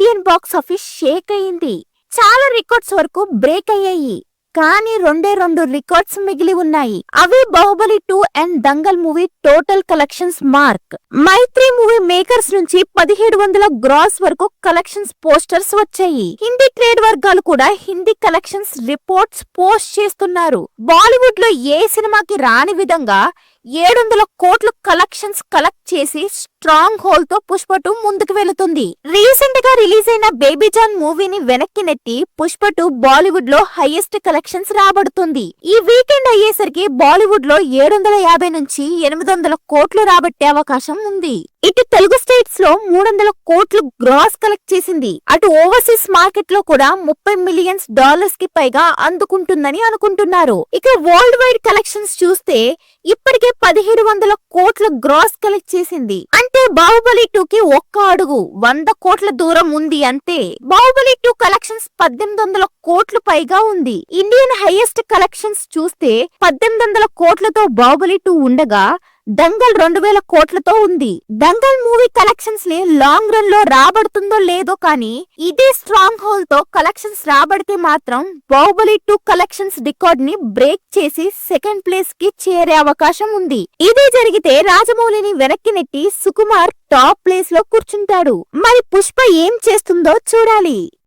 Indian box office Sheikh అయింది. చాలా records వరకు బ్రేక్ అయ్యాయి. కానీ రెండు రికార్డ్స్ మిగిలి ఉన్నాయి. అవి Baahubali 2 and Dangal movie total collections mark. Mythri movie makers నుంచి 1700 గ్రాస్ వరకు కలెక్షన్స్ పోస్టర్స్ వచ్చాయి. హిందీ ట్రేడ్ వర్గాలు కూడా హిందీ కలెక్షన్స్ రిపోర్ట్స్ పోస్ట్ చేస్తున్నారు. బాలీవుడ్ లో ఏ సినిమాకి రాని విధంగా 700 కోట్లు కలెక్షన్స్ కలెక్ట్ చేసి స్ట్రాంగ్ హోల్ తో పుష్ప 2 ముందుకు వెళుతుంది. రీసెంట్ గా రిలీజ్ అయిన బేబీ జాన్ మూవీని వెనక్కి నెట్టి పుష్ప 2 బాలీవుడ్ లో హైయెస్ట్ కలెక్షన్స్ రాబడుతుంది. ఈ వీకెండ్ అయ్యేసరికి బాలీవుడ్ లో 750 నుంచి 800 కోట్లు రాబట్టే అవకాశం ఉంది. ఇటు తెలుగు స్టేట్స్ లో 300 కోట్లు గ్రాస్ కలెక్ట్ చేసింది. అటు ఓవర్సీస్ మార్కెట్ లో కూడా $30 మిలియన్ కి పైగా అందుకుంటుందని అనుకుంటున్నారు. ఇక వరల్డ్ వైడ్ కలెక్షన్స్ చూస్తే ఇప్పటికే 1700 కోట్ల గ్రాస్ కలెక్ట్ చేసింది. అంటే బాహుబలి 2 కి ఒక్క అడుగు 100 కోట్ల దూరం ఉంది అంతే. బాహుబలి 2 కలెక్షన్స్ 1800 కోట్లు పైగా ఉంది. ఇండియన్ హైయెస్ట్ కలెక్షన్స్ చూస్తే 1800 కోట్లతో బాహుబలి 2 ఉండగా దంగల్ 2000 కోట్లతో ఉంది. దంగల్ మూవీ కలెక్షన్స్ ని లాంగ్ రన్ లో రాబడుతుందో లేదో కానీ ఇదే స్ట్రాంగ్ హోల్ తో కలెక్షన్స్ రాబడితే మాత్రం బాహుబలి 2 కలెక్షన్స్ రికార్డ్ ని బ్రేక్ చేసి సెకండ్ ప్లేస్ కి చేరే అవకాశం ఉంది. ఇదే జరిగితే రాజమౌళిని వెనక్కి నెట్టి సుకుమార్ టాప్ ప్లేస్ లో కూర్చుంటాడు. మరి పుష్ప ఏం చేస్తుందో చూడాలి.